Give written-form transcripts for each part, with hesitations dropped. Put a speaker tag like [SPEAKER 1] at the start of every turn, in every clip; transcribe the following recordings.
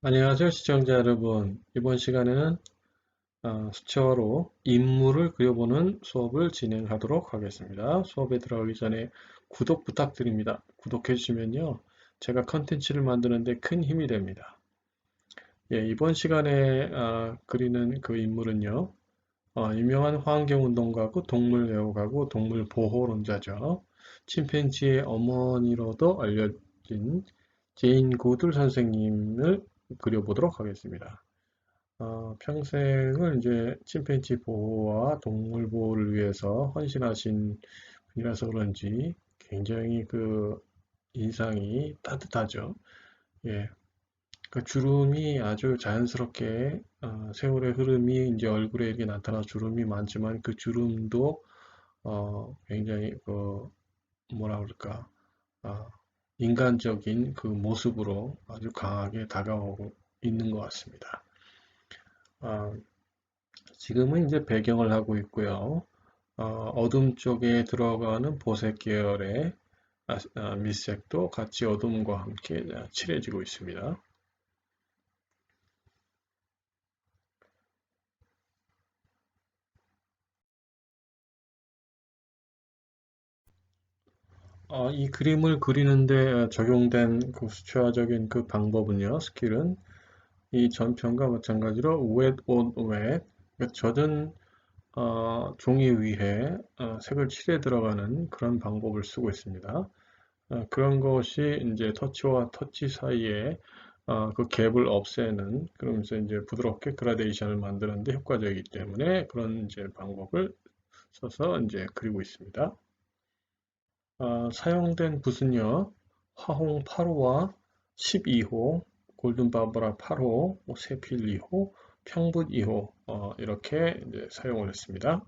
[SPEAKER 1] 안녕하세요, 시청자 여러분. 이번 시간에는 수채화로 인물을 그려보는 수업을 진행하도록 하겠습니다. 수업에 들어가기 전에 구독 부탁드립니다. 구독해 주시면요, 제가 컨텐츠를 만드는데 큰 힘이 됩니다. 예, 이번 시간에 그리는 그 인물은요, 유명한 환경운동가고 동물 애호가고 동물 보호론자죠. 침팬지의 어머니로도 알려진 제인 고들 선생님을 그려보도록 하겠습니다. 평생을 이제 침팬지 보호와 동물 보호를 위해서 헌신하신 분이라서 그런지 굉장히 그 인상이 따뜻하죠. 예. 그 주름이 아주 자연스럽게 세월의 흐름이 이제 얼굴에 이렇게 나타나 주름이 많지만 그 주름도 굉장히 그 뭐라 그럴까 아, 인간적인 그 모습으로 아주 강하게 다가오고 있는 것 같습니다. 아, 지금은 이제 배경을 하고 있고요. 어둠 쪽에 들어가는 보색 계열의 밑색도 같이 어둠과 함께 칠해지고 있습니다. 이 그림을 그리는데 적용된 그 수채화적인 그 방법은요, 스킬은 이 전편과 마찬가지로 wet on wet, 그러니까 젖은 종이 위에 색을 칠해 들어가는 그런 방법을 쓰고 있습니다. 그런 것이 이제 터치와 터치 사이에 그 갭을 없애는 그러면서 이제 부드럽게 그라데이션을 만드는데 효과적이기 때문에 그런 이제 방법을 써서 이제 그리고 있습니다. 사용된 붓은요, 화홍 8호와 12호, 골든바버라 8호, 세필 2호, 평붓 2호 이렇게 이제 사용을 했습니다.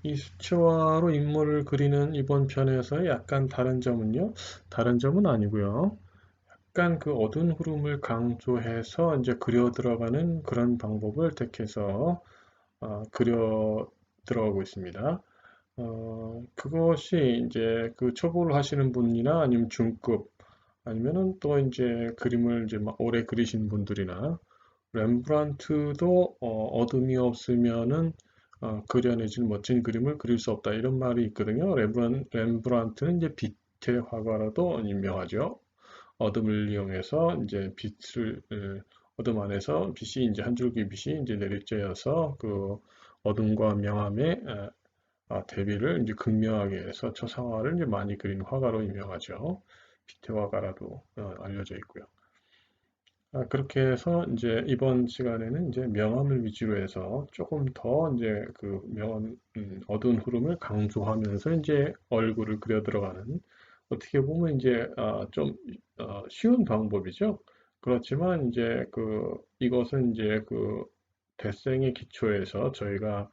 [SPEAKER 1] 이 수채화로 인물을 그리는 이번 편에서 약간 다른 점은요, 다른 점은 아니고요. 약간 그 어두운 흐름을 강조해서 이제 그려 들어가는 그런 방법을 택해서 그려 들어가고 있습니다. 그것이 이제 그 초보를 하시는 분이나 아니면 중급 아니면은 또 이제 그림을 이제 막 오래 그리신 분들이나 렘브란트도 어둠이 없으면은 그려내진 멋진 그림을 그릴 수 없다 이런 말이 있거든요. 렘브란트는 이제 빛의 화가로도 유명하죠. 어둠을 이용해서 이제 빛을 어둠 안에서 빛이 이제 한 줄기 빛이 이제 내리쬐어서 그 어둠과 명암의 대비를 이제 극명하게 해서 초상화를 이제 많이 그린 화가로 유명하죠. 빛의 화가라도 알려져 있고요. 그렇게 해서 이제 이번 시간에는 이제 명암을 위주로 해서 조금 더 이제 그 명암, 어두운 흐름을 강조하면서 이제 얼굴을 그려 들어가는 어떻게 보면 이제 좀 쉬운 방법이죠. 그렇지만 이제 그 이것은 이제 그 데생의 기초에서 저희가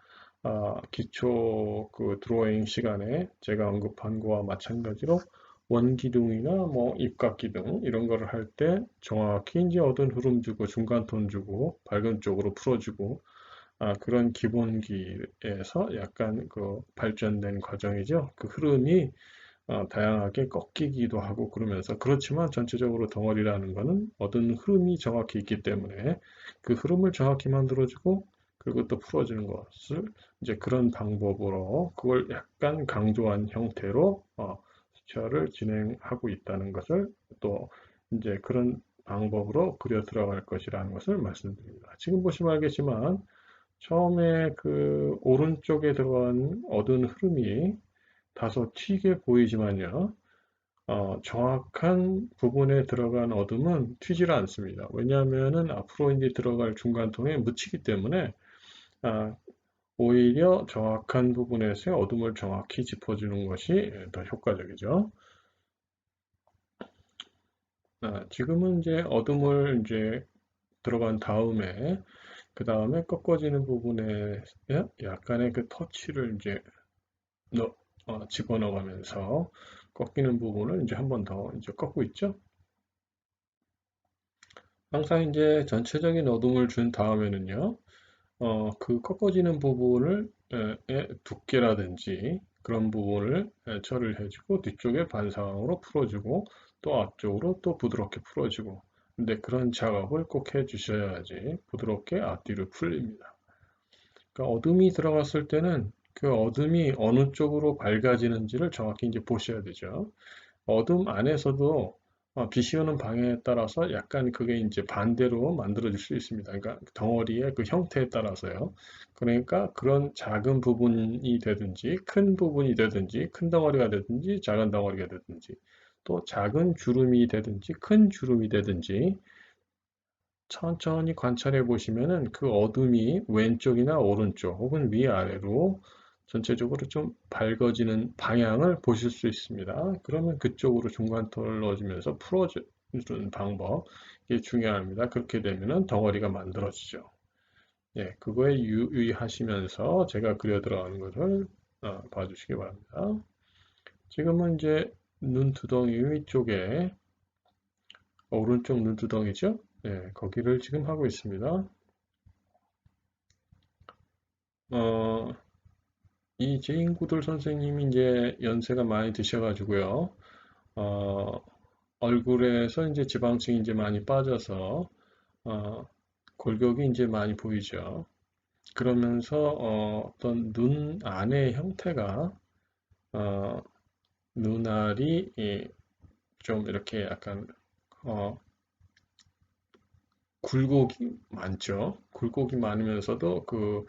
[SPEAKER 1] 기초 그 드로잉 시간에 제가 언급한 거와 마찬가지로 원기둥이나 뭐 입각기둥 이런 거를 할 때 정확히 이제 어두운 흐름 주고 중간 톤 주고 밝은 쪽으로 풀어주고 그런 기본기에서 약간 그 발전된 과정이죠. 그 흐름이 다양하게 꺾이기도 하고 그러면서 그렇지만 전체적으로 덩어리라는 거는 어떤 흐름이 정확히 있기 때문에 그 흐름을 정확히 만들어주고 그리고 또 풀어주는 것을 이제 그런 방법으로 그걸 약간 강조한 형태로 수채화를 진행하고 있다는 것을 또 이제 그런 방법으로 그려 들어갈 것이라는 것을 말씀드립니다. 지금 보시면 알겠지만 처음에 그 오른쪽에 들어간 어두운 흐름이 다소 튀게 보이지만요. 정확한 부분에 들어간 어둠은 튀지를 않습니다. 왜냐하면은 앞으로 이제 들어갈 중간통에 묻히기 때문에 아, 오히려 정확한 부분에서의 어둠을 정확히 짚어주는 것이 더 효과적이죠. 지금은 이제 어둠을 이제 들어간 다음에 그 다음에 꺾어지는 부분에 약간의 그 터치를 이제 집어넣어가면서 꺾이는 부분을 이제 한 번 더 이제 꺾고 있죠. 항상 이제 전체적인 어둠을 준 다음에는요, 그 꺾어지는 부분을 의 두께라든지 그런 부분을 처리를 해주고 뒤쪽에 반사광으로 풀어주고 또 앞쪽으로 또 부드럽게 풀어주고 근데 그런 작업을 꼭 해주셔야지 부드럽게 앞뒤로 풀립니다. 그러니까 어둠이 들어갔을 때는 그 어둠이 어느 쪽으로 밝아지는지를 정확히 이제 보셔야 되죠. 어둠 안에서도 빛이 오는 방향에 따라서 약간 그게 이제 반대로 만들어질 수 있습니다. 그러니까 덩어리의 그 형태에 따라서요. 그러니까 그런 작은 부분이 되든지 큰 부분이 되든지 큰 덩어리가 되든지 작은 덩어리가 되든지 또 작은 주름이 되든지 큰 주름이 되든지 천천히 관찰해 보시면은 그 어둠이 왼쪽이나 오른쪽 혹은 위아래로 전체적으로 좀 밝아지는 방향을 보실 수 있습니다. 그러면 그쪽으로 중간톤을 넣어주면서 풀어주는 방법, 이게 중요합니다. 그렇게 되면은 덩어리가 만들어지죠. 예, 그거에 유의하시면서 제가 그려 들어가는 것을 봐주시기 바랍니다. 지금은 이제 눈두덩이 위쪽에 오른쪽 눈두덩이죠? 예, 거기를 지금 하고 있습니다. 어, 이 제인구들 선생님이 이제 연세가 많이 드셔가지고요. 어, 얼굴에서 이제 지방층이 이제 많이 빠져서, 골격이 이제 많이 보이죠. 그러면서, 어떤 눈 안의 형태가, 어, 눈알이 좀 이렇게 약간, 어, 굴곡이 많죠. 굴곡이 많으면서도 그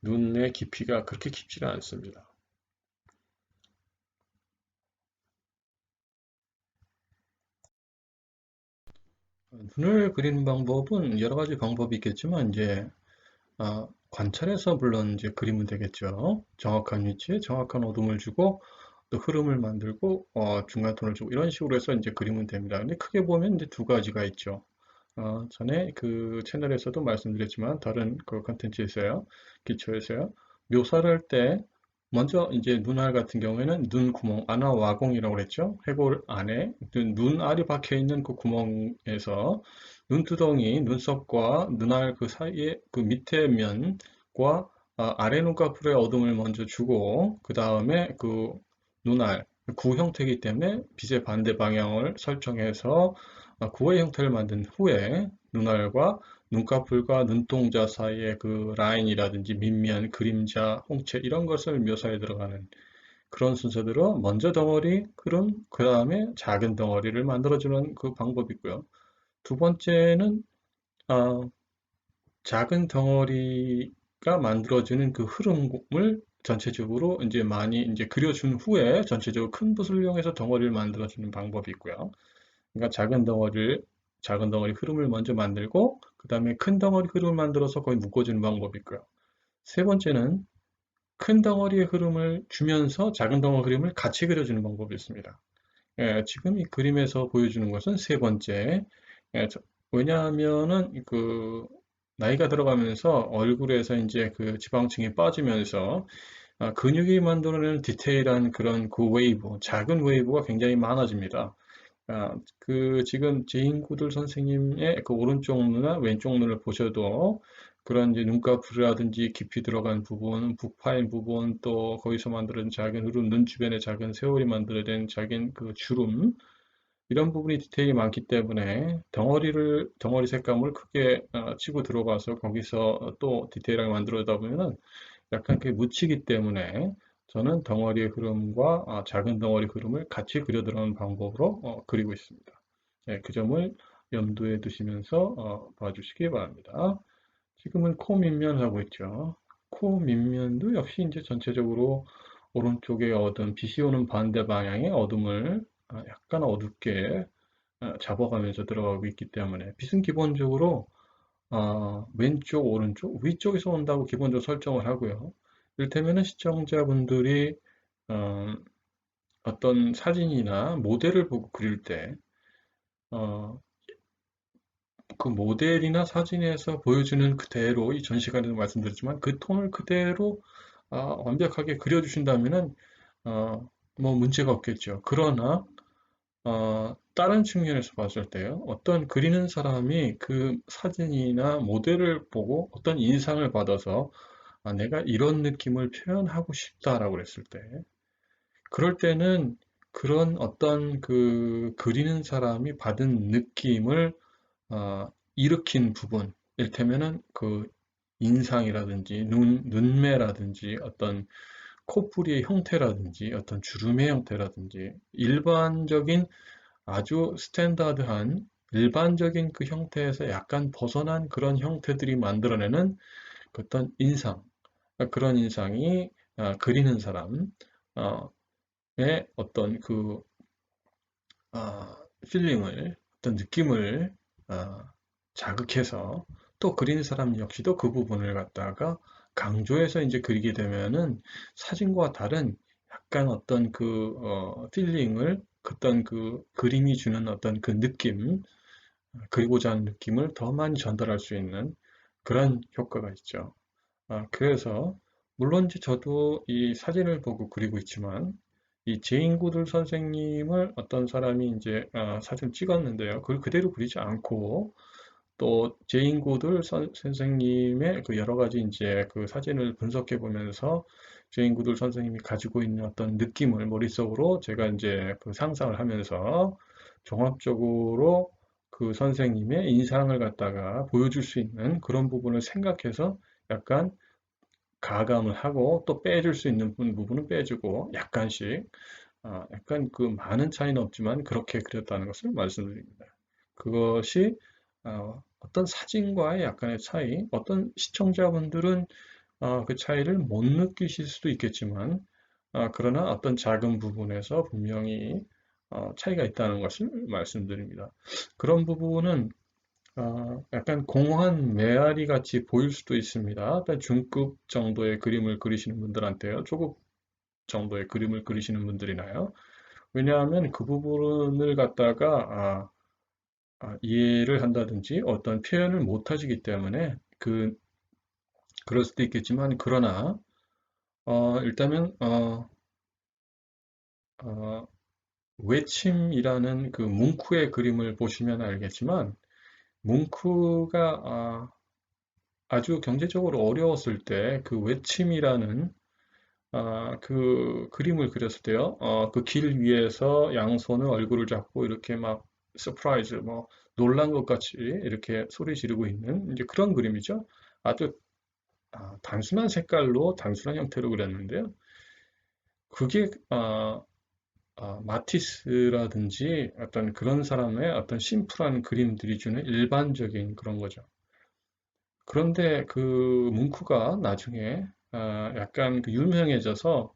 [SPEAKER 1] 눈의 깊이가 그렇게 깊지는 않습니다. 눈을 그리는 방법은 여러 가지 방법이 있겠지만 이제 관찰해서 물론 이제 그리면 되겠죠. 정확한 위치에 정확한 어둠을 주고 또 흐름을 만들고 중간톤을 주고 이런 식으로 해서 이제 그리면 됩니다. 근데 크게 보면 이제 두 가지가 있죠. 전에 그 채널에서도 말씀드렸지만 다른 그 컨텐츠에서요, 기초에서요, 묘사를 할 때 먼저 이제 눈알 같은 경우에는 눈 구멍, 아나와공이라고 그랬죠. 해골 안에 눈알이 박혀 있는 그 구멍에서 눈두덩이, 눈썹과 눈알 그 사이에 그 밑에 면과 아래 눈꺼풀의 어둠을 먼저 주고 그 다음에 그 눈알, 구 형태이기 때문에 빛의 반대 방향을 설정해서 구의 형태를 만든 후에 눈알과 눈꺼풀과 눈동자 사이의 그 라인이라든지 밑면, 그림자, 홍채 이런 것을 묘사해 들어가는 그런 순서대로 먼저 덩어리, 흐름, 그 다음에 작은 덩어리를 만들어주는 그 방법이고요. 두 번째는 어, 작은 덩어리가 만들어주는 그 흐름을 전체적으로 이제 많이 이제 그려준 후에 전체적으로 큰 붓을 이용해서 덩어리를 만들어주는 방법이 있고요. 그러니까 작은 덩어리 흐름을 먼저 만들고 그 다음에 큰 덩어리 흐름을 만들어서 거의 묶어주는 방법이 있고요. 세 번째는 큰 덩어리의 흐름을 주면서 작은 덩어리 흐름을 같이 그려주는 방법이 있습니다. 예, 지금 이 그림에서 보여주는 것은 세 번째. 예, 왜냐하면은 그 나이가 들어가면서 얼굴에서 이제 그 지방층이 빠지면서 근육이 만들어내는 디테일한 그런 그 웨이브, 작은 웨이브가 굉장히 많아집니다. 그 지금 제인구들 선생님의 그 오른쪽 눈이나 왼쪽 눈을 보셔도 그런 이제 눈꺼풀이라든지 깊이 들어간 부분, 붓파인 부분, 또 거기서 만들어진 작은 흐름, 눈 주변에 작은 세월이 만들어낸 작은 그 주름, 이런 부분이 디테일이 많기 때문에 덩어리 색감을 크게 치고 들어가서 거기서 또 디테일하게 만들어다 보면은 약간 그게 묻히기 때문에 저는 덩어리의 흐름과 작은 덩어리 흐름을 같이 그려 들어가는 방법으로 그리고 있습니다. 네, 그 점을 염두에 두시면서 봐주시기 바랍니다. 지금은 코 밑면 하고 있죠. 코 밑면도 역시 이제 전체적으로 오른쪽에 어두운 빛이 오는 반대 방향의 어둠을 약간 어둡게 잡아가면서 들어가고 있기 때문에 빛은 기본적으로 왼쪽, 오른쪽, 위쪽에서 온다고 기본적으로 설정을 하고요. 이를테면은 시청자분들이 어, 어떤 사진이나 모델을 보고 그릴 때, 어, 그 모델이나 사진에서 보여주는 그대로 이 전 시간에도 말씀드렸지만 그 톤을 그대로 완벽하게 그려주신다면은 뭐 문제가 없겠죠. 그러나 다른 측면에서 봤을 때요. 어떤 그리는 사람이 그 사진이나 모델을 보고 어떤 인상을 받아서 내가 이런 느낌을 표현하고 싶다라고 그랬을 때, 그럴 때는 그런 어떤 그 그리는 사람이 받은 느낌을 일으킨 부분, 이를테면은 그 인상이라든지 눈매라든지 어떤 코뿌리의 형태라든지 어떤 주름의 형태라든지 일반적인 아주 스탠다드한 일반적인 그 형태에서 약간 벗어난 그런 형태들이 만들어내는 그 어떤 인상, 그런 인상이 그리는 사람의 어떤 그 필링을, 어떤 느낌을 자극해서 또 그리는 사람 역시도 그 부분을 갖다가 강조해서 이제 그리게 되면은 사진과 다른 약간 어떤 그 필링을 어떤 그 그림이 주는 어떤 그 느낌, 그리고자 하는 느낌을 더 많이 전달할 수 있는 그런 효과가 있죠. 그래서 물론 이제 저도 이 사진을 보고 그리고 있지만 이 제인구들 선생님을 어떤 사람이 이제 사진 찍었는데요. 그걸 그대로 그리지 않고 또 제인구들 선생님의 그 여러 가지 이제 그 사진을 분석해 보면서 제인구들 선생님이 가지고 있는 어떤 느낌을 머릿속으로 제가 이제 그 상상을 하면서 종합적으로 그 선생님의 인상을 갖다가 보여줄 수 있는 그런 부분을 생각해서 약간 가감을 하고 또 빼줄 수 있는 부분은 빼주고 약간씩 약간 그 많은 차이는 없지만 그렇게 그렸다는 것을 말씀드립니다. 그것이 어떤 사진과의 약간의 차이, 어떤 시청자분들은 그 차이를 못 느끼실 수도 있겠지만 그러나 어떤 작은 부분에서 분명히 차이가 있다는 것을 말씀드립니다. 그런 부분은 약간 공허한 메아리 같이 보일 수도 있습니다. 일단 중급 정도의 그림을 그리시는 분들한테요. 초급 정도의 그림을 그리시는 분들이나요. 왜냐하면 그 부분을 갖다가 이해를 한다든지 어떤 표현을 못 하시기 때문에 그럴 수도 있겠지만 그러나 일단은 어, 외침이라는 그 뭉크의 그림을 보시면 알겠지만 뭉크가 아주 경제적으로 어려웠을 때 그 외침이라는 그 그림을 그렸을 때요. 그 길 위에서 양손을 얼굴을 잡고 이렇게 막 서프라이즈, 뭐 놀란 것 같이 이렇게 소리 지르고 있는 이제 그런 그림이죠. 아주 단순한 색깔로 단순한 형태로 그렸는데요. 그게 마티스라든지 어떤 그런 사람의 어떤 심플한 그림들이 주는 일반적인 그런 거죠. 그런데 그 뭉크가 나중에 약간 그 유명해져서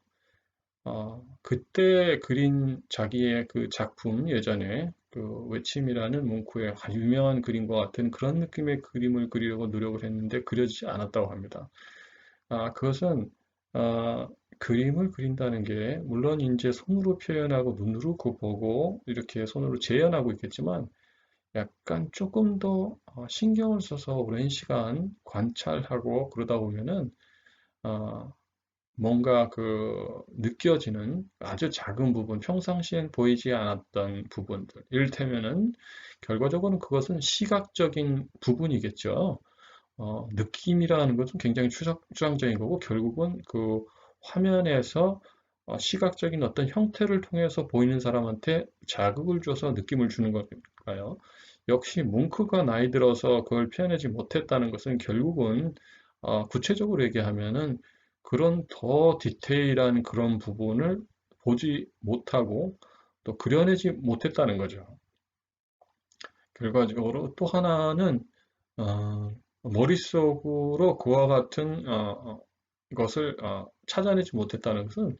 [SPEAKER 1] 그때 그린 자기의 그 작품 예전에 그 외침이라는 뭉크의 아주 유명한 그림과 같은 그런 느낌의 그림을 그리려고 노력을 했는데 그려지지 않았다고 합니다. 그것은 그림을 그린다는 게 물론 이제 손으로 표현하고 눈으로 그 보고 이렇게 손으로 재현하고 있겠지만 약간 조금 더 신경을 써서 오랜 시간 관찰하고 그러다 보면은 어, 뭔가 그 느껴지는 아주 작은 부분, 평상시엔 보이지 않았던 부분들. 이를테면은 결과적으로는 그것은 시각적인 부분이겠죠. 느낌이라는 것은 굉장히 추상적인 거고 결국은 그 화면에서 시각적인 어떤 형태를 통해서 보이는 사람한테 자극을 줘서 느낌을 주는 걸까요? 역시 뭉크가 나이 들어서 그걸 표현하지 못했다는 것은 결국은 구체적으로 얘기하면은 그런 더 디테일한 그런 부분을 보지 못하고 또 그려내지 못했다는 거죠. 결과적으로 또 하나는 머릿속으로 그와 같은 것을 찾아내지 못했다는 것은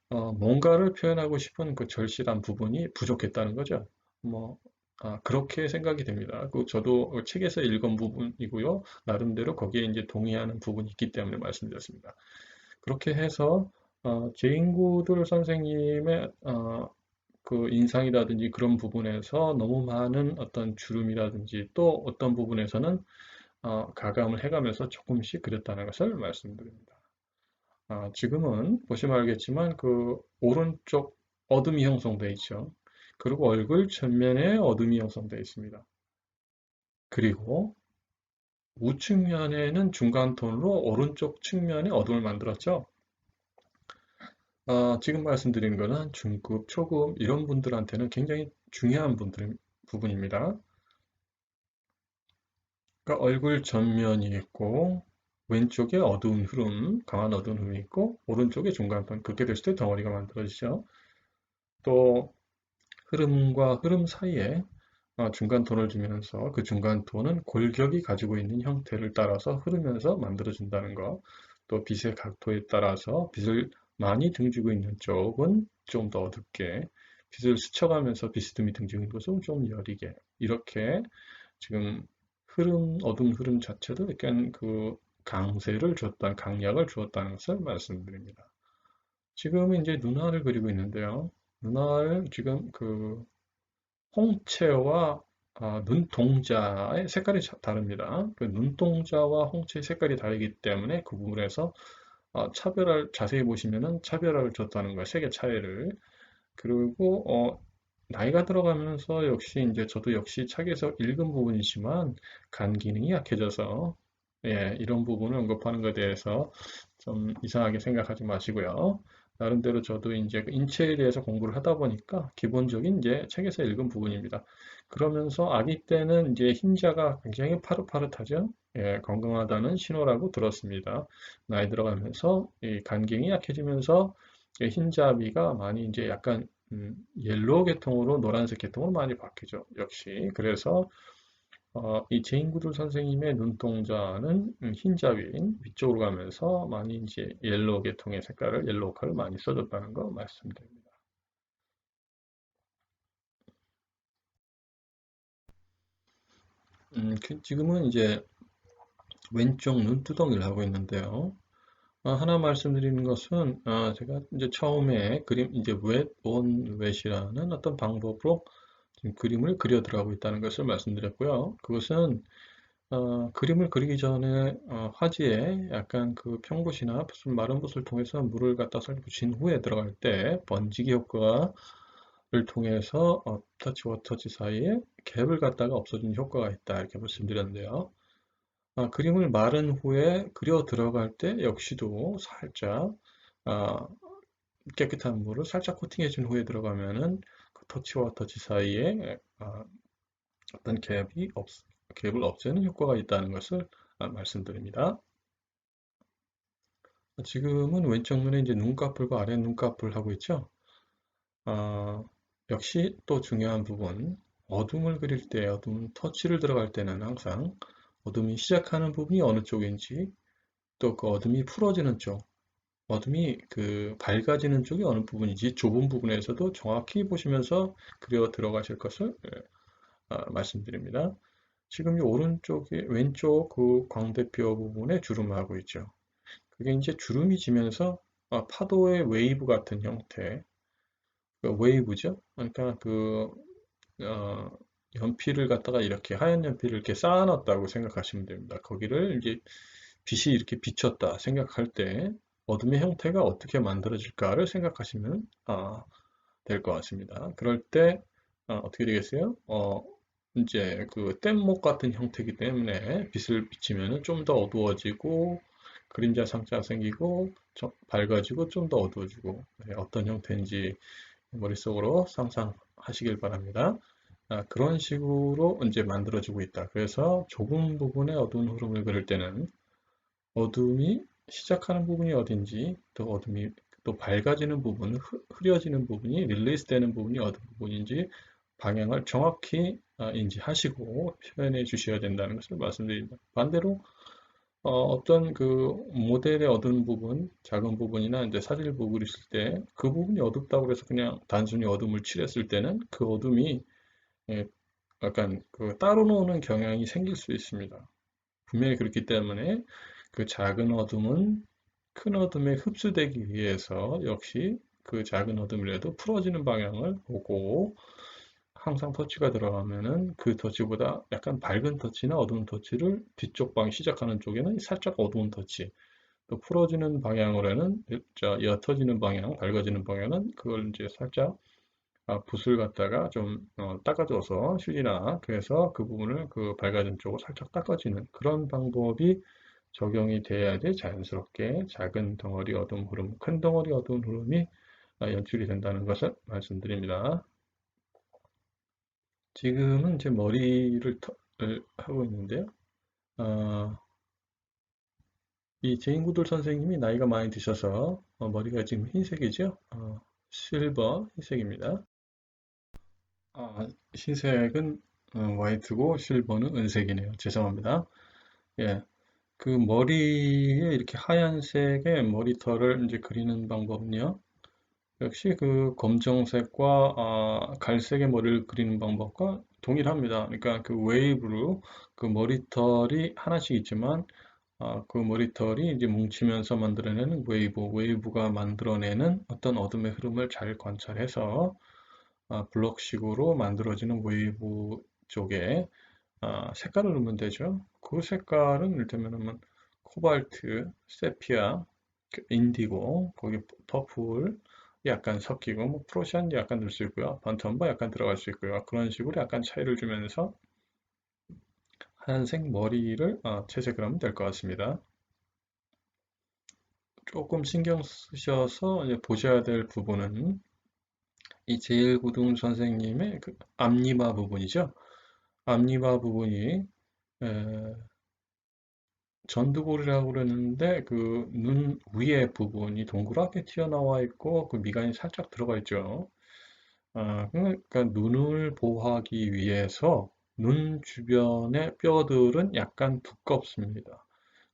[SPEAKER 1] 뭔가를 표현하고 싶은 그 절실한 부분이 부족했다는 거죠. 뭐 그렇게 생각이 됩니다. 저도 그 책에서 읽은 부분이고요. 나름대로 거기에 이제 동의하는 부분이 있기 때문에 말씀드렸습니다. 그렇게 해서 제인구들 선생님의 그 인상이라든지 그런 부분에서 너무 많은 어떤 주름이라든지 또 어떤 부분에서는 가감을 해가면서 조금씩 그렸다는 것을 말씀드립니다. 지금은 보시면 알겠지만 그 오른쪽 어둠이 형성되어 있죠. 그리고 얼굴 전면에 어둠이 형성되어 있습니다. 그리고 우측면에는 중간 톤으로 오른쪽 측면에 어둠을 만들었죠. 지금 말씀드린 거는 중급, 초급 이런 분들한테는 굉장히 중요한 부분입니다. 그러니까 얼굴 전면이 있고 왼쪽에 어두운 흐름, 강한 어두운 흐름이 있고 오른쪽에 중간판 그렇게 됐을 때 덩어리가 만들어지죠. 또 흐름과 흐름 사이에 중간 톤을 주면서 그 중간 톤은 골격이 가지고 있는 형태를 따라서 흐르면서 만들어진다는 거. 또 빛의 각도에 따라서 빛을 많이 등지고 있는 쪽은 좀 더 어둡게, 빛을 스쳐가면서 비스듬히 등지고 있는 곳은 좀 여리게. 이렇게 지금 어둠 흐름 자체도 약간 그 강약을 주었다는 것을 말씀드립니다. 지금은 이제 눈알을 그리고 있는데요. 눈알 지금 그 홍채와 눈동자의 색깔이 다릅니다. 그 눈동자와 홍채의 색깔이 다르기 때문에 그 부분에서 자세히 보시면은 차별화를 줬다는 거예요. 색의 차이를. 그리고 나이가 들어가면서 역시 이제 저도 역시 책에서 읽은 부분이지만 간 기능이 약해져서 예, 이런 부분을 언급하는 것에 대해서 좀 이상하게 생각하지 마시고요. 나름대로 저도 이제 그 인체에 대해서 공부를 하다 보니까 기본적인 이제 책에서 읽은 부분입니다. 그러면서 아기 때는 이제 흰자가 굉장히 파릇파릇하죠. 예, 건강하다는 신호라고 들었습니다. 나이 들어가면서 이 간경이 약해지면서 흰자비가 많이 이제 약간 옐로우 계통으로 노란색 계통으로 많이 바뀌죠. 역시 그래서 이 제인구들 선생님의 눈동자는 흰자위인 위쪽으로 가면서 많이 이제 옐로우 계통의 옐로우 컬을 많이 써줬다는 거 말씀드립니다. 지금은 이제 왼쪽 눈두덩이를 하고 있는데요. 하나 말씀드리는 것은 제가 이제 처음에 그림 이제 웹 온 웹이라는 어떤 방법으로 지금 그림을 그려 들어가고 있다는 것을 말씀드렸고요. 그것은 그림을 그리기 전에 화지에 약간 그 평붓이나 마른 붓을 통해서 물을 갖다 살 붙인 후에 들어갈 때 번지기 효과를 통해서 터치와 터치 사이에 갭을 갖다가 없어지는 효과가 있다 이렇게 말씀드렸는데요. 그림을 마른 후에 그려 들어갈 때 역시도 살짝 아, 깨끗한 물을 살짝 코팅해 준 후에 들어가면은 그 터치와 터치 사이에 어떤 갭을 없애는 효과가 있다는 것을 말씀드립니다. 지금은 왼쪽 눈에 이제 눈꺼풀과 아래 눈꺼풀 하고 있죠. 아, 역시 또 중요한 부분, 어둠을 그릴 때, 어둠 터치를 들어갈 때는 항상 어둠이 시작하는 부분이 어느 쪽인지, 또 그 어둠이 풀어지는 쪽, 어둠이 그 밝아지는 쪽이 어느 부분인지 좁은 부분에서도 정확히 보시면서 그려 들어가실 것을 말씀드립니다. 지금 이 왼쪽 그 광대뼈 부분에 주름하고 있죠. 그게 이제 주름이 지면서 파도의 웨이브 같은 형태, 그 웨이브죠. 그러니까 어, 연필을 갖다가 이렇게 하얀 연필을 이렇게 쌓아놨다고 생각하시면 됩니다. 거기를 이제 빛이 이렇게 비쳤다 생각할 때 어둠의 형태가 어떻게 만들어질까를 생각하시면 될 것 같습니다. 그럴 때 어떻게 되겠어요? 이제 그 뗏목 같은 형태이기 때문에 빛을 비치면 좀 더 어두워지고 그림자 상자가 생기고 밝아지고 좀 더 어두워지고 네, 어떤 형태인지 머릿속으로 상상하시길 바랍니다. 그런 식으로 이제 만들어지고 있다. 그래서 좁은 부분의 어두운 흐름을 그릴 때는 어둠이 시작하는 부분이 어딘지, 또 어둠이 또 밝아지는 부분, 흐려지는 부분이 릴리스 되는 부분이 어떤 부분인지 방향을 정확히 인지하시고 표현해 주셔야 된다는 것을 말씀드립니다. 반대로 어떤 그 모델의 어두운 부분, 작은 부분이나 이제 사진을 보고 그렸을 때 그 부분이 어둡다고 해서 그냥 단순히 어둠을 칠했을 때는 그 어둠이 예, 약간 그 따로 노는 경향이 생길 수 있습니다. 분명히 그렇기 때문에 그 작은 어둠은 큰 어둠에 흡수되기 위해서 역시 그 작은 어둠이라도 풀어지는 방향을 보고 항상 터치가 들어가면은 그 터치보다 약간 밝은 터치나 어두운 터치를 뒤쪽 방 시작하는 쪽에는 살짝 어두운 터치 또 풀어지는 방향으로는 옅어지는 방향, 밝아지는 방향은 그걸 이제 살짝 붓을 갖다가 좀 닦아줘서 휴지나 그래서 그 부분을 그 밝아진 쪽으로 살짝 닦아지는 그런 방법이 적용이 돼야지 자연스럽게 작은 덩어리 어두운 흐름, 큰 덩어리 어두운 흐름이 연출이 된다는 것을 말씀드립니다. 지금은 제 머리를 하고 있는데요. 어, 이 제인구들 선생님이 나이가 많이 드셔서 머리가 지금 흰색이죠? 실버 흰색입니다. 흰색은 화이트고 실버는 은색이네요. 죄송합니다. 예, 그 머리에 이렇게 하얀색의 머리털을 이제 그리는 방법은요. 역시 그 검정색과 갈색의 머리를 그리는 방법과 동일합니다. 그러니까 그 웨이브로 그 머리털이 하나씩 있지만 그 머리털이 이제 뭉치면서 만들어내는 웨이브가 만들어내는 어떤 어둠의 흐름을 잘 관찰해서 블럭식으로 만들어지는 웨이브 쪽에 색깔을 넣으면 되죠. 그 색깔은 이를테면 코발트, 세피아, 그 인디고, 거기 퍼플 약간 섞이고, 뭐 프로샨 약간 넣을 수 있고요. 반텀버 약간 들어갈 수 있고요. 그런 식으로 약간 차이를 주면서 하얀색 머리를 채색을 하면 될 것 같습니다. 조금 신경 쓰셔서 이제 보셔야 될 부분은 이 제일고등 선생님의 그 앞니마 부분이죠. 앞니마 부분이 에, 전두골이라고 그러는데 그 눈 위에 부분이 동그랗게 튀어나와 있고 그 미간이 살짝 들어가 있죠. 그러니까 눈을 보호하기 위해서 눈 주변의 뼈들은 약간 두껍습니다.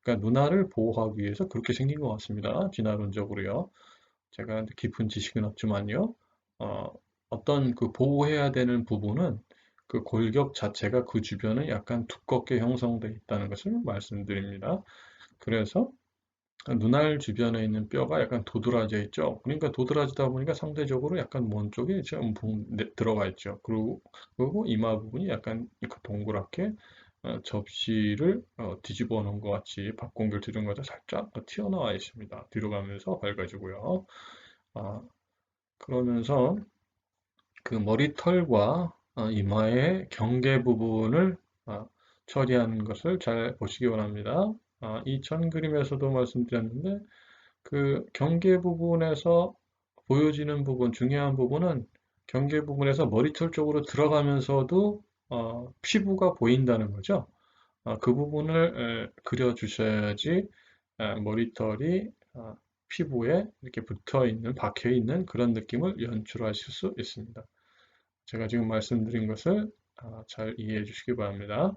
[SPEAKER 1] 그러니까 눈알을 보호하기 위해서 그렇게 생긴 것 같습니다. 진화론적으로요. 제가 깊은 지식은 없지만요. 어, 어떤 그 보호해야 되는 부분은 그 골격 자체가 그 주변에 약간 두껍게 형성되어 있다는 것을 말씀드립니다. 그래서 눈알 주변에 있는 뼈가 약간 도드라져 있죠. 그러니까 도드라지다 보니까 상대적으로 약간 먼 쪽에 좀 들어가 있죠. 그리고 이마 부분이 약간 이렇게 동그랗게 접시를 뒤집어 놓은 것 같이 밥 공기를 들은 것처럼 살짝 튀어나와 있습니다. 뒤로 가면서 밝아지고요. 아, 그러면서 그 머리털과 이마의 경계 부분을 처리하는 것을 잘 보시기 바랍니다. 이 전 그림에서도 말씀드렸는데 그 경계 부분에서 보여지는 부분, 중요한 부분은 경계 부분에서 머리털 쪽으로 들어가면서도 피부가 보인다는 거죠. 그 부분을 그려주셔야지 머리털이 피부에 이렇게 붙어 있는, 박혀 있는 그런 느낌을 연출하실 수 있습니다. 제가 지금 말씀드린 것을 잘 이해해 주시기 바랍니다.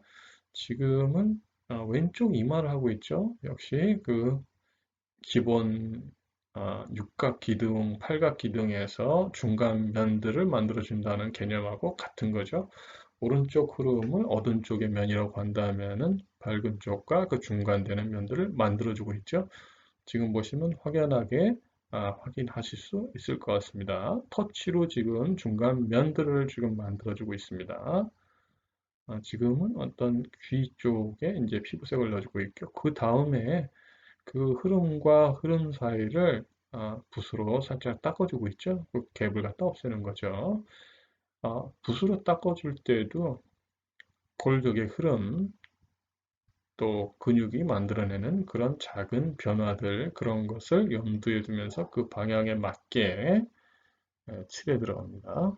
[SPEAKER 1] 지금은 왼쪽 이마를 하고 있죠. 역시 그 기본 육각 기둥, 팔각 기둥에서 중간 면들을 만들어준다는 개념하고 같은 거죠. 오른쪽 흐름을 어두운 쪽의 면이라고 한다면은 밝은 쪽과 그 중간되는 면들을 만들어주고 있죠. 지금 보시면 확연하게 확인하실 수 있을 것 같습니다. 터치로 지금 중간 면들을 지금 만들어주고 있습니다. 지금은 어떤 귀 쪽에 이제 피부색을 넣어주고 있고, 그 다음에 그 흐름과 흐름 사이를 붓으로 살짝 닦아주고 있죠. 그 갭을 갖다 없애는 거죠. 붓으로 닦아줄 때도 골격의 흐름, 또 근육이 만들어내는 그런 작은 변화들, 그런 것을 염두에 두면서 그 방향에 맞게 칠해 들어갑니다.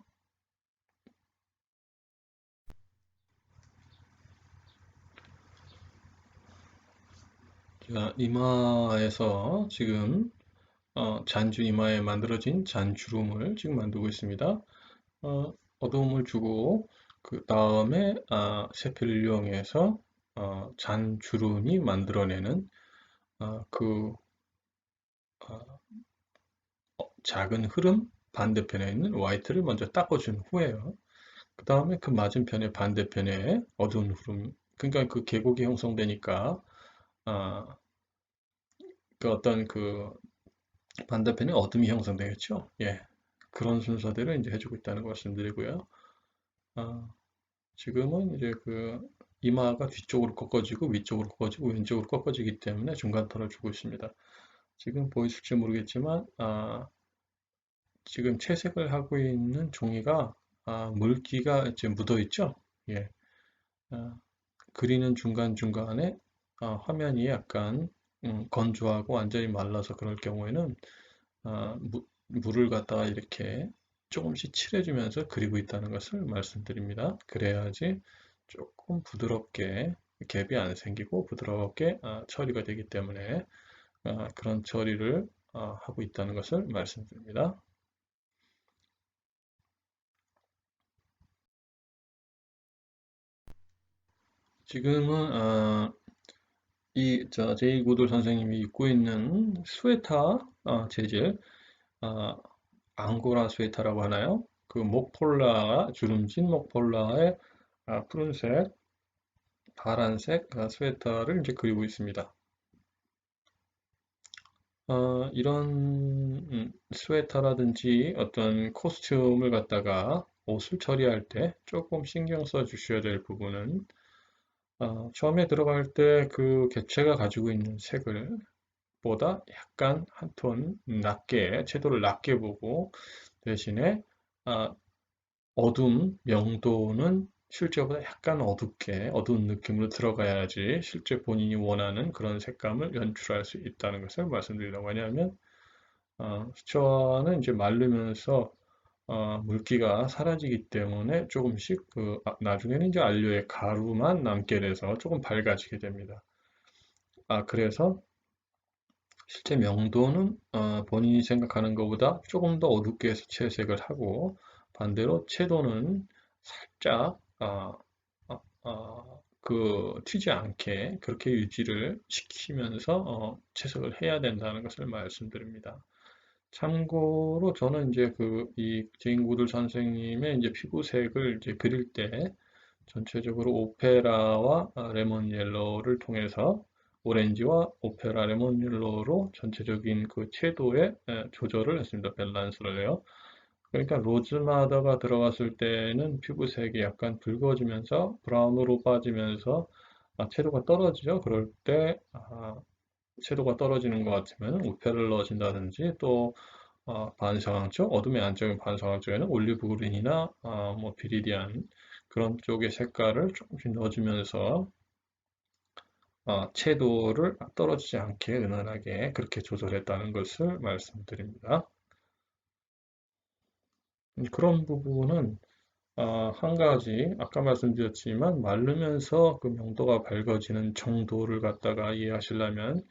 [SPEAKER 1] 자, 이마에서 지금 잔주 이마에 만들어진 잔주름을 지금 만들고 있습니다. 어두움을 주고 그 다음에 세피를 이용해서 잔주름이 만들어내는 그 작은 흐름 반대편에 있는 화이트를 먼저 닦아준 후에요. 그 다음에 그 맞은편의 반대편에 어두운 흐름, 그러니까 그 계곡이 형성되니까 아, 그 어떤 그 반대편에 어둠이 형성되겠죠. 예, 그런 순서대로 이제 해주고 있다는 걸 말씀드리고요. 아, 지금은 이제 그 이마가 뒤쪽으로 꺾어지고 위쪽으로 꺾어지고 왼쪽으로 꺾어지기 때문에 중간 턴을 주고 있습니다. 지금 보이실지 모르겠지만 지금 채색을 하고 있는 종이가 물기가 이제 묻어 있죠. 예, 아, 그리는 중간중간에 화면이 약간 건조하고 완전히 말라서 그럴 경우에는 물을 갖다가 이렇게 조금씩 칠해주면서 그리고 있다는 것을 말씀드립니다. 그래야지 조금 부드럽게 갭이 안 생기고 부드럽게 처리가 되기 때문에 그런 처리를 하고 있다는 것을 말씀드립니다. 지금은 제이 구들 선생님이 입고 있는 스웨터 재질, 아, 앙고라 스웨터라고 하나요? 그 목폴라, 주름진 목폴라에 푸른색, 파란색 스웨터를 이제 그리고 있습니다. 이런 스웨터라든지 어떤 코스튬을 갖다가 옷을 처리할 때 조금 신경 써 주셔야 될 부분은 처음에 들어갈 때 그 객체가 가지고 있는 색을 보다 약간 한 톤 낮게, 채도를 낮게 보고 대신에 아, 명도는 실제보다 약간 어둡게, 어두운 느낌으로 들어가야지 실제 본인이 원하는 그런 색감을 연출할 수 있다는 것을 말씀드리려고. 왜냐하면 수초화는 이제 마르면서 물기가 사라지기 때문에 조금씩 나중에는 이제 안료의 가루만 남게 돼서 조금 밝아지게 됩니다. 그래서 실제 명도는 본인이 생각하는 것보다 조금 더 어둡게 해서 채색을 하고 반대로 채도는 살짝 튀지 않게 그렇게 유지를 시키면서 채색을 해야 된다는 것을 말씀드립니다. 참고로 저는 이제 이 제인구들 선생님의 이제 피부색을 이제 그릴 때 전체적으로 오페라와 레몬 옐로우를 통해서 오렌지와 오페라 레몬 옐로우로 전체적인 그 채도의 조절을 했습니다. 밸런스를요. 그러니까 로즈마더가 들어갔을 때는 피부색이 약간 붉어지면서 브라운으로 빠지면서 채도가 떨어지죠. 그럴 때 채도가 떨어지는 것 같으면 우페를 넣어준다든지 또 반사광 쪽, 어둠의 안쪽인 반사광 쪽에는 올리브 그린이나 뭐 비리디안 그런 쪽의 색깔을 조금씩 넣어주면서 채도를 떨어지지 않게 은은하게 그렇게 조절했다는 것을 말씀드립니다. 그런 부분은 한 가지 아까 말씀드렸지만 마르면서 그 명도가 밝아지는 정도를 갖다가 이해하시려면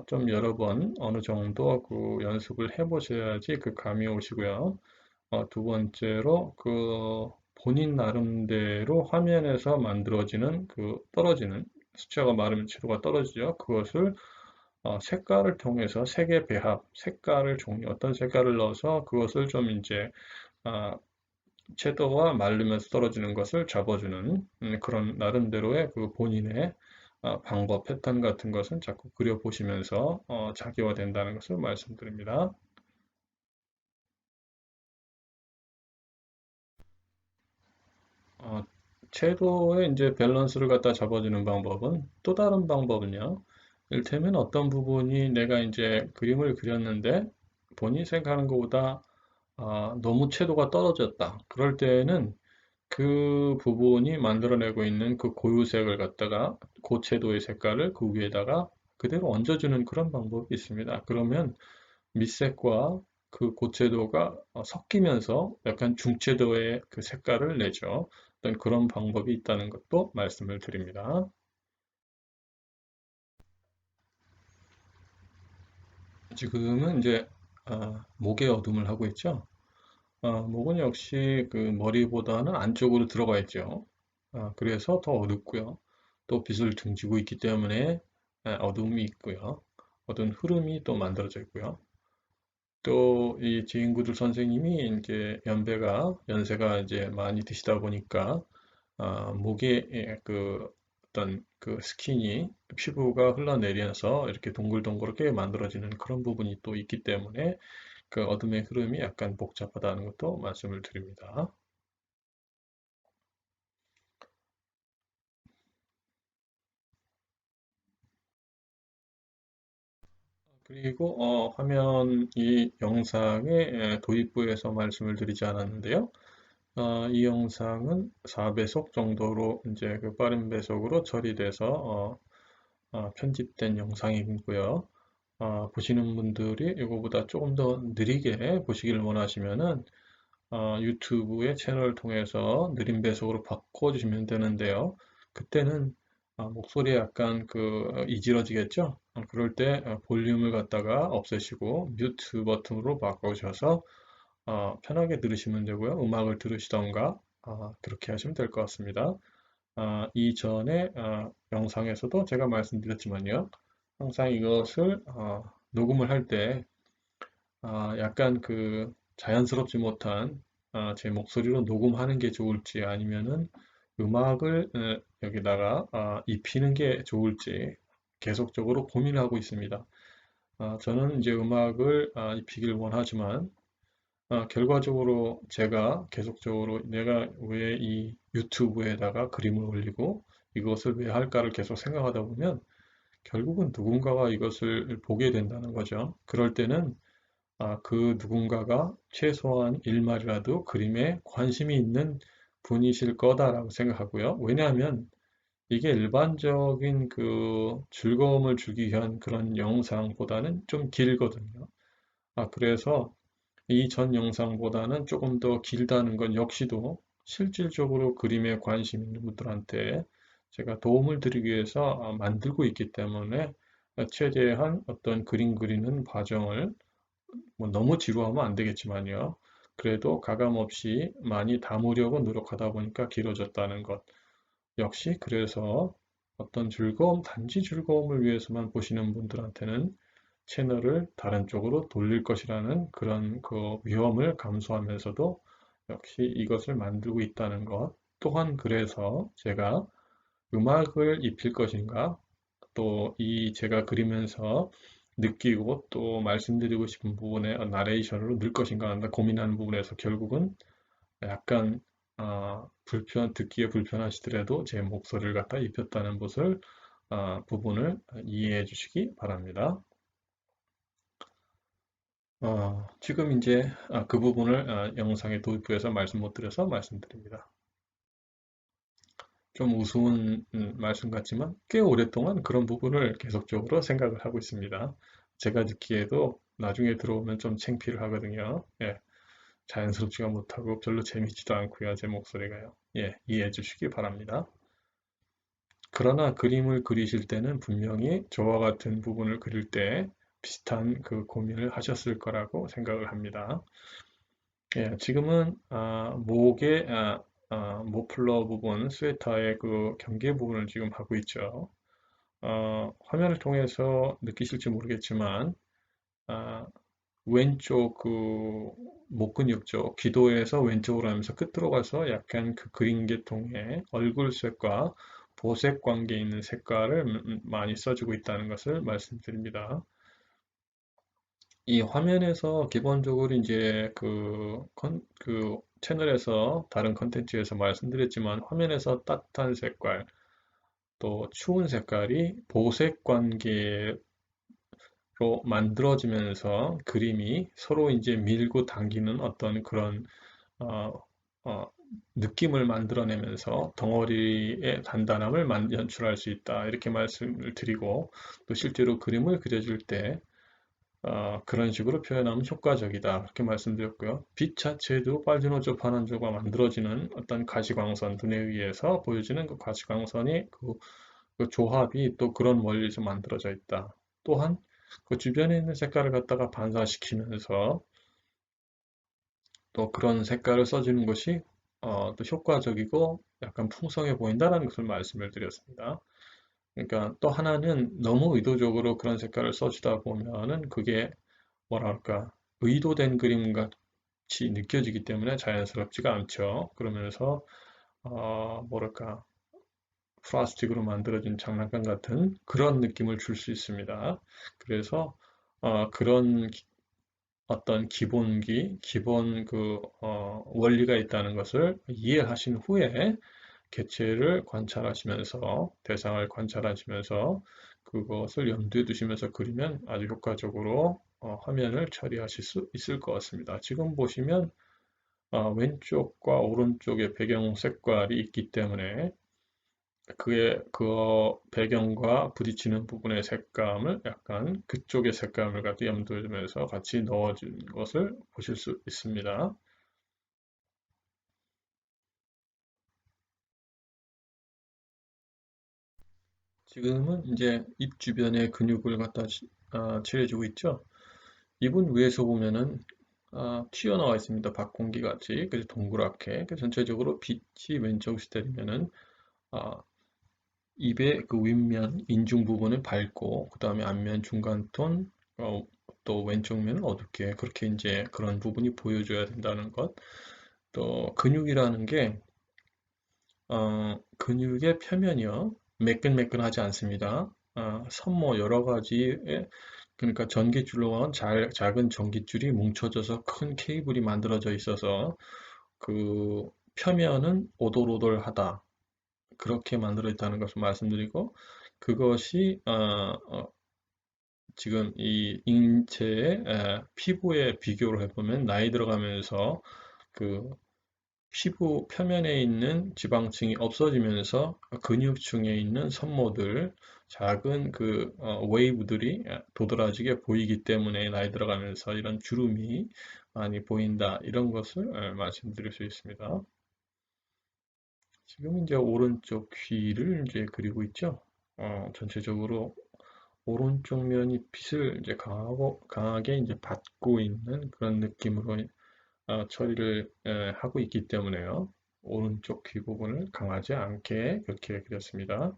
[SPEAKER 1] 좀 여러 번 어느 정도 그 연습을 해보셔야지 그 감이 오시고요. 두 번째로 그 본인 나름대로 화면에서 만들어지는 그 떨어지는 숫자가 마르면 채도가 떨어지죠. 그것을 색깔을 통해서 색의 배합, 색깔을 종류 어떤 색깔을 넣어서 그것을 좀 이제 아, 채도가 마르면서 떨어지는 것을 잡아주는 그런 나름대로의 그 본인의 방법, 패턴 같은 것은 자꾸 그려보시면서 자기화된다는 것을 말씀드립니다. 어, 채도의 이제 밸런스를 갖다 잡아주는 방법은 또 다른 방법은요. 이를테면 어떤 부분이 내가 이제 그림을 그렸는데 본인이 생각하는 것보다 너무 채도가 떨어졌다. 그럴 때에는 그 부분이 만들어내고 있는 그 고유색을 갖다가 고채도의 색깔을 그 위에다가 그대로 얹어주는 그런 방법이 있습니다. 그러면 밑색과 그 고채도가 섞이면서 약간 중채도의 그 색깔을 내죠. 어떤 그런 방법이 있다는 것도 말씀을 드립니다. 지금은 이제 목의 어둠을 하고 있죠. 목은 역시 그 머리보다는 안쪽으로 들어가 있죠. 그래서 더 어둡고요. 또 빛을 등지고 있기 때문에 어둠이 있고요. 어떤 흐름이 또 만들어져 있고요. 또 이 지인구들 선생님이 이제 연세가 이제 많이 드시다 보니까 목에 그 어떤 그 스킨이 피부가 흘러내려서 이렇게 동글동글하게 만들어지는 그런 부분이 또 있기 때문에 그 어둠의 흐름이 약간 복잡하다는 것도 말씀을 드립니다. 그리고 화면 이 영상의 도입부에서 말씀을 드리지 않았는데요. 이 영상은 4배속 정도로 이제 그 빠른 배속으로 처리돼서 편집된 영상이고요. 보시는 분들이 이거보다 조금 더 느리게 보시기를 원하시면은 유튜브의 채널을 통해서 느린 배속으로 바꿔주시면 되는데요. 그때는 목소리 약간 이지러지겠죠? 그럴 때 볼륨을 갖다가 없애시고 뮤트 버튼으로 바꿔주셔서 편하게 들으시면 되고요. 음악을 들으시던가 그렇게 하시면 될 것 같습니다. 이전에 영상에서도 제가 말씀드렸지만요. 항상 이것을 녹음을 할 때 약간 자연스럽지 못한 제 목소리로 녹음하는 게 좋을지 아니면은 음악을 여기다가 입히는 게 좋을지 계속적으로 고민하고 있습니다. 저는 이제 음악을 입히길 원하지만 결과적으로 제가 계속적으로 내가 왜 이 유튜브에다가 그림을 올리고 이것을 왜 할까를 계속 생각하다 보면 결국은 누군가가 이것을 보게 된다는 거죠. 그럴 때는 그 누군가가 최소한 일말이라도 그림에 관심이 있는 분이실 거다라고 생각하고요. 왜냐하면 이게 일반적인 즐거움을 주기 위한 그런 영상보다는 좀 길거든요. 그래서 이 전 영상보다는 조금 더 길다는 건 역시도 실질적으로 그림에 관심 있는 분들한테 제가 도움을 드리기 위해서 만들고 있기 때문에 최대한 어떤 그림 그리는 과정을 뭐 너무 지루하면 안 되겠지만요. 그래도 가감없이 많이 담으려고 노력하다 보니까 길어졌다는 것. 역시 그래서 어떤 즐거움, 단지 즐거움을 위해서만 보시는 분들한테는 채널을 다른 쪽으로 돌릴 것이라는 그런 위험을 감수하면서도 역시 이것을 만들고 있다는 것. 또한 그래서 제가 음악을 입힐 것인가, 또 이 제가 그리면서 느끼고 또 말씀드리고 싶은 부분에 나레이션으로 넣을 것인가 한다 고민하는 부분에서 결국은 약간 듣기에 불편하시더라도 제 목소리를 갖다 입혔다는 것을 부분을 이해해 주시기 바랍니다. 지금 이제 그 부분을 영상에 도입부해서 말씀 못 드려서 말씀드립니다. 좀 우스운 말씀 같지만 꽤 오랫동안 그런 부분을 계속적으로 생각을 하고 있습니다. 제가 듣기에도 나중에 들어오면 좀 창피를 하거든요. 예, 자연스럽지가 못하고 별로 재밌지도 않고요. 제 목소리가요. 예, 이해해 주시기 바랍니다. 그러나 그림을 그리실 때는 분명히 저와 같은 부분을 그릴 때 비슷한 고민을 하셨을 거라고 생각을 합니다. 예, 지금은 목의 모플러 부분, 스웨터의 경계 부분을 지금 하고 있죠. 화면을 통해서 느끼실지 모르겠지만 아, 왼쪽 목 근육 쪽 기도에서 왼쪽으로 하면서 끝으로 가서 약간 그림 계통의 얼굴색과 보색 관계에 있는 색깔을 많이 써주고 있다는 것을 말씀드립니다. 이 화면에서 기본적으로 이제 채널에서 다른 컨텐츠에서 말씀드렸지만 화면에서 따뜻한 색깔 또 추운 색깔이 보색 관계로 만들어지면서 그림이 서로 이제 밀고 당기는 어떤 그런 어, 어, 느낌을 만들어내면서 덩어리의 단단함을 연출할 수 있다. 이렇게 말씀을 드리고 또 실제로 그림을 그려줄 때 그런 식으로 표현하면 효과적이다. 그렇게 말씀드렸고요. 빛 자체도 빨간 호조, 파란 호조가 만들어지는 어떤 가시광선, 눈에 의해서 보여지는 그 가시광선이 그 조합이 또 그런 원리에서 만들어져 있다. 또한 그 주변에 있는 색깔을 갖다가 반사시키면서 또 그런 색깔을 써주는 것이 또 효과적이고 약간 풍성해 보인다는 것을 말씀을 드렸습니다. 그러니까 또 하나는 너무 의도적으로 그런 색깔을 써주다 보면은 그게 뭐랄까 의도된 그림 같이 느껴지기 때문에 자연스럽지가 않죠. 그러면서 뭐랄까 플라스틱으로 만들어진 장난감 같은 그런 느낌을 줄 수 있습니다. 그래서 그런 어떤 기본 원리가 있다는 것을 이해하신 후에 개체를 관찰하시면서 대상을 관찰하시면서 그것을 염두에 두시면서 그리면 아주 효과적으로 화면을 처리하실 수 있을 것 같습니다. 지금 보시면 왼쪽과 오른쪽에 배경 색깔이 있기 때문에 그 배경과 부딪히는 부분의 색감을 약간 그쪽의 색감을 갖다 염두에 두면서 같이 넣어준 것을 보실 수 있습니다. 지금은 이제 입 주변에 근육을 갖다 칠해주고 있죠. 입은 위에서 보면은 튀어나와 있습니다. 박공기 같이. 그래서 동그랗게. 전체적으로 빛이 왼쪽에서 때리면은 아, 입의 그 윗면, 인중 부분은 밝고, 그 다음에 앞면 중간톤, 또 왼쪽 면은 어둡게, 그렇게 이제 그런 부분이 보여줘야 된다는 것. 또 근육이라는 게, 근육의 표면이요. 매끈매끈하지 않습니다. 섬모 여러 가지의, 그러니까 전깃줄로 한 작은 전깃줄이 뭉쳐져서 큰 케이블이 만들어져 있어서 그 표면은 오돌오돌하다. 그렇게 만들어 있다는 것을 말씀드리고 그것이 지금 이 인체의 피부에 비교를 해보면 나이 들어가면서 그 피부 표면에 있는 지방층이 없어지면서 근육층에 있는 섬모들 작은 그 웨이브들이 도드라지게 보이기 때문에 나이 들어가면서 이런 주름이 많이 보인다 이런 것을 말씀드릴 수 있습니다. 지금 이제 오른쪽 귀를 이제 그리고 있죠. 전체적으로 오른쪽 면이 빛을 이제 강하게 이제 받고 있는 그런 느낌으로 처리를 하고 있기 때문에요. 오른쪽 귀 부분을 강하지 않게 그렇게 그렸습니다.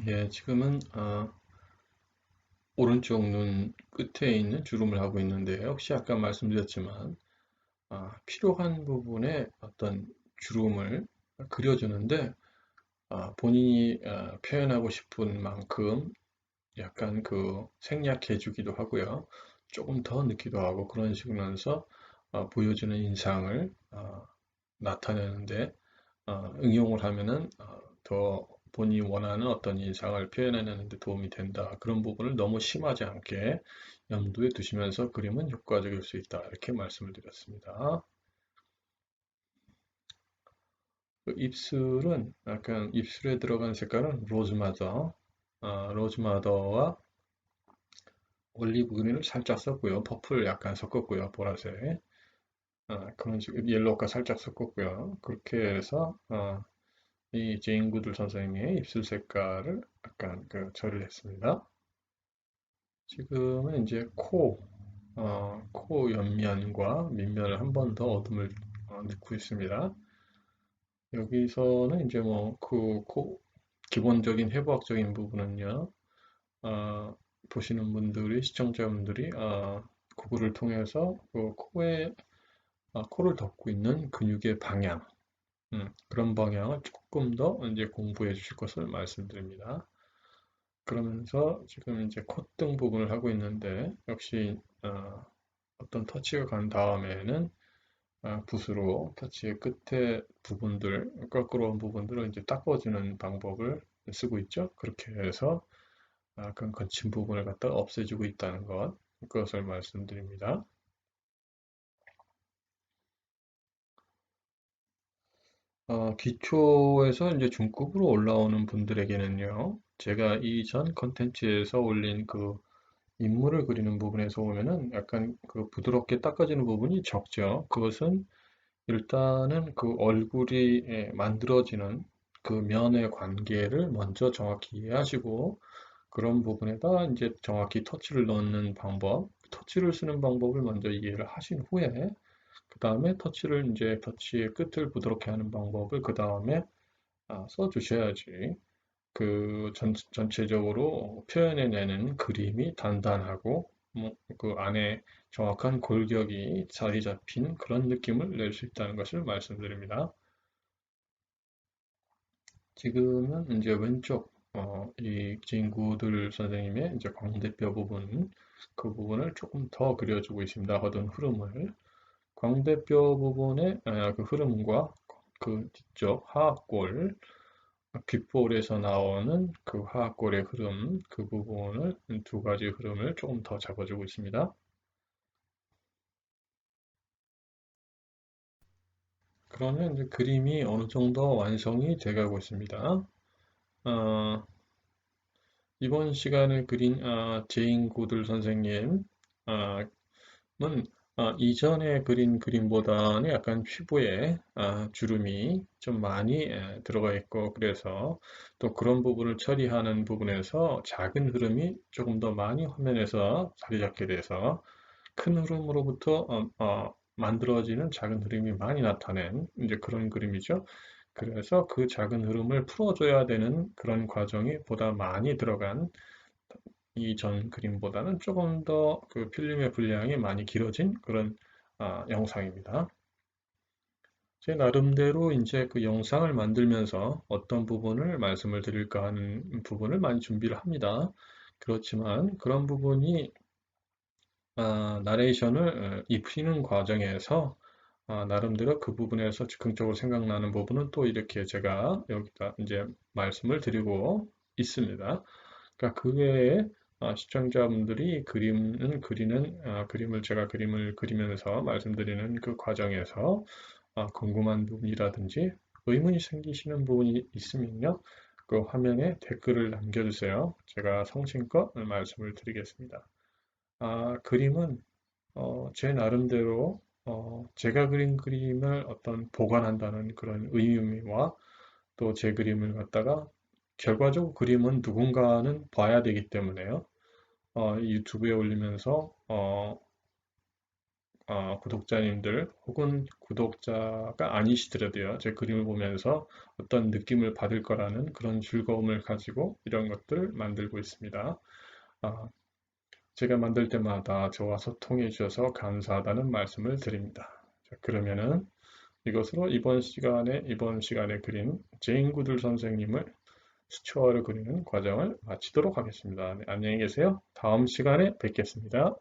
[SPEAKER 1] 예, 지금은 오른쪽 눈 끝에 있는 주름을 하고 있는데 역시 아까 말씀드렸지만 필요한 부분에 어떤 주름을 그려주는데 본인이 표현하고 싶은 만큼 약간 그 생략해주기도 하고요. 조금 더 넣기도 하고 그런 식으로 하면서 보여주는 인상을 나타내는데 응용을 하면은 더 본인이 원하는 어떤 인상을 표현해내는 데 도움이 된다. 그런 부분을 너무 심하지 않게 염두에 두시면서 그림은 효과적일 수 있다. 이렇게 말씀을 드렸습니다. 그 입술은 약간 입술에 들어간 색깔은 로즈마더, 로즈마더와 올리브 그린을 살짝 썼고요. 퍼플 약간 섞었고요. 보라색. 그런 식으로 옐로우가 살짝 섞었고요. 그렇게 해서 이 제인 구들 선생님의 입술 색깔을 약간 그 처리했습니다. 지금은 이제 코 옆면과 밑면을 한 번 더 어둠을 넣고 있습니다. 여기서는 이제 뭐 기본적인 해부학적인 부분은요. 보시는 분들이 시청자분들이 구글을 통해서 그 코를 덮고 있는 근육의 방향, 그런 방향을 조금 더 이제 공부해 주실 것을 말씀드립니다. 그러면서 지금 이제 콧등 부분을 하고 있는데 역시 어떤 터치가 간 다음에는 붓으로 터치의 끝에 부분들, 껄끄러운 부분들을 이제 닦아주는 방법을 쓰고 있죠. 그렇게 해서 그런 거친 부분을 갖다 없애주고 있다는 것, 그것을 말씀드립니다. 기초에서 이제 중급으로 올라오는 분들에게는요, 제가 이전 컨텐츠에서 올린 그 인물을 그리는 부분에서 보면은 약간 그 부드럽게 닦아지는 부분이 적죠. 그것은 일단은 그 얼굴이 만들어지는 그 면의 관계를 먼저 정확히 이해하시고 그런 부분에다 이제 정확히 터치를 넣는 방법, 터치를 쓰는 방법을 먼저 이해를 하신 후에 그 다음에 터치의 끝을 부드럽게 하는 방법을 그 다음에 써주셔야지 전체적으로 표현해내는 그림이 단단하고 그 안에 정확한 골격이 자리 잡힌 그런 느낌을 낼 수 있다는 것을 말씀드립니다. 지금은 이제 왼쪽 이 진구들 선생님의 이제 광대뼈 부분 그 부분을 조금 더 그려주고 있습니다. 어떤 흐름을 광대뼈 부분의 그 흐름과 그 뒤쪽 하악골 귓볼에서 나오는 그 화학골의 흐름, 그 부분을 두 가지 흐름을 조금 더 잡아주고 있습니다. 그러면 이제 그림이 어느 정도 완성이 돼가고 있습니다. 어, 이번 시간에 그린 제인 고들 선생님 아, 은 이전에 그린 그림보다는 약간 피부에 주름이 좀 많이 들어가 있고 그래서 또 그런 부분을 처리하는 부분에서 작은 흐름이 조금 더 많이 화면에서 자리 잡게 돼서 큰 흐름으로부터 만들어지는 작은 흐름이 많이 나타낸 이제 그런 그림이죠. 그래서 그 작은 흐름을 풀어줘야 되는 그런 과정이 보다 많이 들어간 이전 그림보다는 조금 더 그 필름의 분량이 많이 길어진 그런 영상입니다. 제 나름대로 이제 그 영상을 만들면서 어떤 부분을 말씀을 드릴까 하는 부분을 많이 준비를 합니다. 그렇지만 그런 부분이 나레이션을 입히는 과정에서 나름대로 그 부분에서 즉흥적으로 생각나는 부분은 또 이렇게 제가 여기다 이제 말씀을 드리고 있습니다. 그러니까 그 외에 시청자분들이 그림은 그리는 그림을 제가 그림을 그리면서 말씀드리는 그 과정에서 궁금한 부분이라든지 의문이 생기시는 부분이 있으면요. 그 화면에 댓글을 남겨주세요. 제가 성심껏 말씀을 드리겠습니다. 그림은 제 나름대로 제가 그린 그림을 어떤 보관한다는 그런 의미와 또 제 그림을 갖다가 결과적으로 그림은 누군가는 봐야 되기 때문에요. 유튜브에 올리면서 구독자님들 혹은 구독자가 아니시더라도요. 제 그림을 보면서 어떤 느낌을 받을 거라는 그런 즐거움을 가지고 이런 것들을 만들고 있습니다. 아, 제가 만들 때마다 저와 소통해 주셔서 감사하다는 말씀을 드립니다. 자, 그러면은 이것으로 이번 시간에 그린 제인 구들 선생님을 스튜어를 그리는 과정을 마치도록 하겠습니다. 네, 안녕히 계세요. 다음 시간에 뵙겠습니다.